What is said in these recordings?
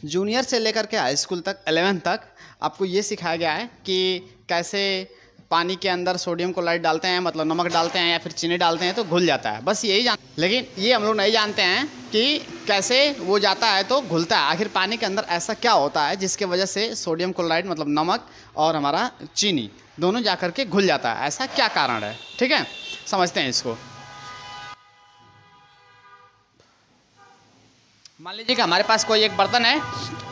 Junior से लेकर के हाई स्कूल तक 11th तक आपको ये सिखाया गया है कि कैसे पानी के अंदर सोडियम क्लोराइड डालते हैं, मतलब नमक डालते हैं या फिर चीनी डालते हैं तो घुल जाता है, बस यही लेकिन ये हम लोग नहीं जानते हैं कि कैसे वो जाता है तो घुलता है। आखिर पानी के अंदर ऐसा क्या होता है जिसके वजह से सोडियम क्लोराइड मतलब नमक और हमारा चीनी दोनों जा कर के घुल जाता है, ऐसा क्या कारण है। ठीक है, समझते हैं इसको। मान लीजिए कि हमारे पास कोई एक बर्तन है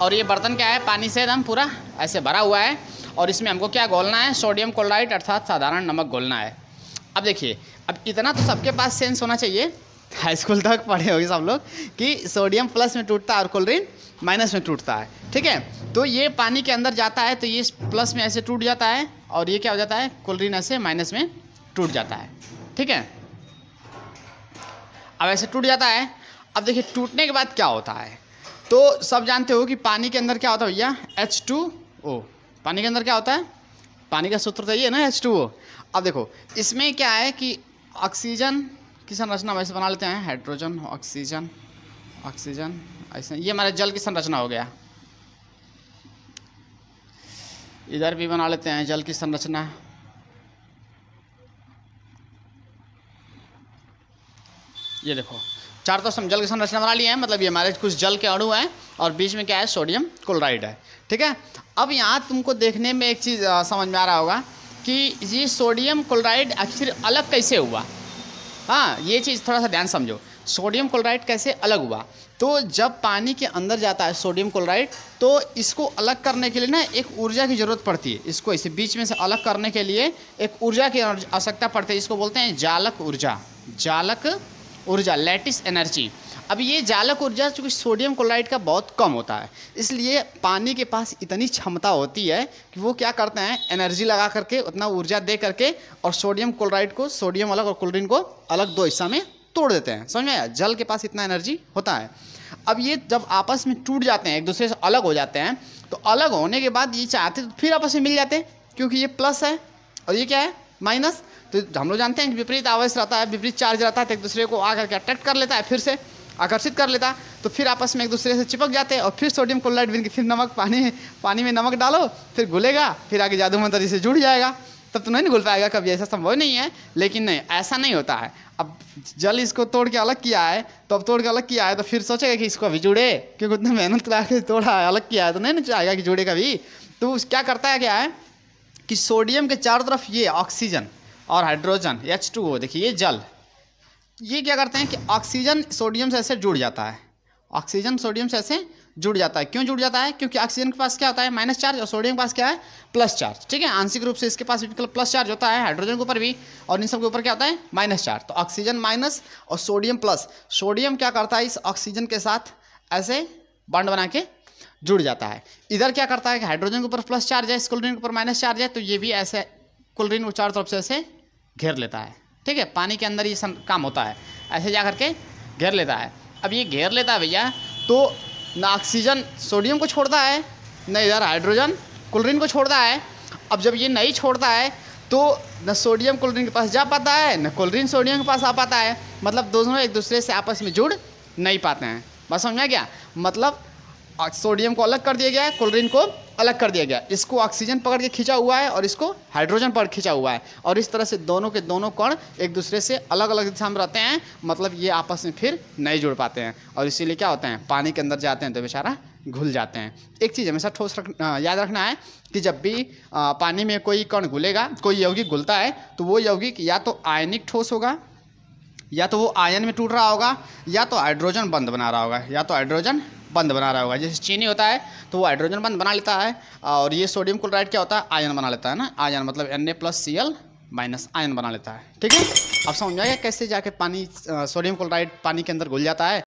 और ये बर्तन क्या है, पानी से एकदम पूरा ऐसे भरा हुआ है और इसमें हमको क्या घोलना है, सोडियम क्लोराइड अर्थात साधारण नमक घोलना है। अब देखिए, अब इतना तो सबके पास सेंस होना चाहिए, हाई स्कूल तक पढ़े होंगे सब लोग कि सोडियम प्लस में टूटता है और क्लोरीन माइनस में टूटता है। ठीक है, तो ये पानी के अंदर जाता है तो ये प्लस में ऐसे टूट जाता है और ये क्या हो जाता है, क्लोरीन ऐसे माइनस में टूट जाता है। ठीक है, अब ऐसे टूट जाता है। अब देखिए टूटने के बाद क्या होता है, तो सब जानते हो कि पानी के अंदर क्या होता है भैया, H2O। पानी के अंदर क्या होता है, पानी का सूत्र तो ये है ना, H2O। अब देखो इसमें क्या है कि ऑक्सीजन की संरचना वैसे बना लेते हैं, हाइड्रोजन ऑक्सीजन ऑक्सीजन ऐसे, ये हमारे जल की संरचना हो गया। इधर भी बना लेते हैं जल की संरचना, ये देखो चार तो हम जल की संरचना बना लिए हैं, मतलब ये हमारे कुछ जल के अणु हैं और बीच में क्या है, सोडियम क्लोराइड है। ठीक है, अब यहाँ तुमको देखने में एक चीज़ समझ में आ रहा होगा कि ये सोडियम क्लोराइड आखिर अलग कैसे हुआ। हाँ, ये चीज़ थोड़ा सा ध्यान समझो, सोडियम क्लोराइड कैसे अलग हुआ। तो जब पानी के अंदर जाता है सोडियम क्लोराइड तो इसको अलग करने के लिए ना एक ऊर्जा की ज़रूरत पड़ती है, इसको इसे बीच में से अलग करने के लिए एक ऊर्जा की आवश्यकता पड़ती है, इसको बोलते हैं जालक ऊर्जा। जालक ऊर्जा, लैटिस एनर्जी। अब ये जालक ऊर्जा चूँकि सोडियम क्लोराइड का बहुत कम होता है, इसलिए पानी के पास इतनी क्षमता होती है कि वो क्या करते हैं, एनर्जी लगा करके उतना ऊर्जा दे करके और सोडियम क्लोराइड को, सोडियम अलग और क्लोरीन को अलग दो हिस्सा में तोड़ देते हैं। समझ में आया, जल के पास इतना एनर्जी होता है। अब ये जब आपस में टूट जाते हैं, एक दूसरे से अलग हो जाते हैं, तो अलग होने के बाद ये चाहते तो फिर आपस में मिल जाते हैं, क्योंकि ये प्लस है और ये क्या है, माइनस। तो हम लोग जानते हैं कि विपरीत आवेश रहता है, विपरीत चार्ज रहता है, तो एक दूसरे को आकर के अट्रैक्ट कर लेता है, फिर से आकर्षित कर लेता है, तो फिर आपस में एक दूसरे से चिपक जाते हैं और फिर सोडियम क्लोराइड बन के फिर नमक पानी में नमक डालो, फिर घुलेगा, फिर आगे जादू मंत्र से जुड़ जाएगा। तब तो नहीं घुल पाएगा कभी, ऐसा संभव नहीं है। लेकिन नहीं, ऐसा नहीं होता है। अब जल इसको तोड़ के अलग किया है, तो अब तोड़ के अलग किया है तो फिर सोचेगा कि इसको अभी जुड़े, क्योंकि उतनी मेहनत लगा के तोड़ा है, अलग किया है, तो नहीं चाहेगा कि जुड़े कभी। तो क्या करता है, क्या है कि सोडियम के चारों तरफ ये ऑक्सीजन और हाइड्रोजन H2O, देखिए ये जल, ये क्या करते हैं कि ऑक्सीजन सोडियम से ऐसे जुड़ जाता है, ऑक्सीजन सोडियम से ऐसे जुड़ जाता है। क्यों जुड़ जाता है, क्योंकि ऑक्सीजन के पास क्या होता है, माइनस चार्ज, और सोडियम के पास क्या है, प्लस चार्ज। ठीक है, आंशिक रूप से इसके पास भी प्लस चार्ज होता है, हाइड्रोजन के ऊपर भी, और इन सब के ऊपर क्या होता है, माइनस चार्ज। तो ऑक्सीजन माइनस और सोडियम प्लस। सोडियम क्या करता है, इस ऑक्सीजन के साथ ऐसे बॉन्ड बना के जुड़ जाता है। इधर क्या करता है कि हाइड्रोजन के ऊपर प्लस चार्ज है, इस क्लोरीन के ऊपर माइनस चार्ज है, तो ये भी ऐसे क्लोरीन को चारों तरफ से ऐसे घेर लेता है। ठीक है, पानी के अंदर ये काम होता है, ऐसे जा करके घेर लेता है। अब ये घेर लेता है भैया, तो ना ऑक्सीजन सोडियम को छोड़ता है, न इधर हाइड्रोजन क्लोरीन को छोड़ता है। अब जब ये नहीं छोड़ता है तो न सोडियम क्लोरीन के पास जा पाता है, न क्लोरीन सोडियम के पास आ पाता है, मतलब दोनों एक दूसरे से आपस में जुड़ नहीं पाते हैं। बस समझ में गया, मतलब सोडियम को अलग कर दिया गया है, क्लोरीन को अलग कर दिया गया, इसको ऑक्सीजन पकड़ के खींचा हुआ है और इसको हाइड्रोजन पकड़ खींचा हुआ है, और इस तरह से दोनों के दोनों कण एक दूसरे से अलग अलग दिशा में रहते हैं, मतलब ये आपस में फिर नहीं जुड़ पाते हैं, और इसीलिए क्या होते हैं, पानी के अंदर जाते हैं तो बेचारा घुल जाते हैं। एक चीज़ हमेशा याद रखना है कि जब भी पानी में कोई कण घुलेगा, कोई यौगिक घुलता है, तो वो यौगिक या तो आयनिक ठोस होगा, या तो वो आयन में टूट रहा होगा, या तो हाइड्रोजन बंद बना रहा होगा, या तो हाइड्रोजन बंद बना रहा होगा। जैसे चीनी होता है तो वो हाइड्रोजन बंद बना लेता है, और ये सोडियम क्लोराइड क्या होता है, आयन बना लेता है ना, आयन मतलब Na+Cl- आयन बना लेता है। ठीक है, अब समझ में आएगा कैसे जाके पानी सोडियम क्लोराइड पानी के अंदर घुल जाता है।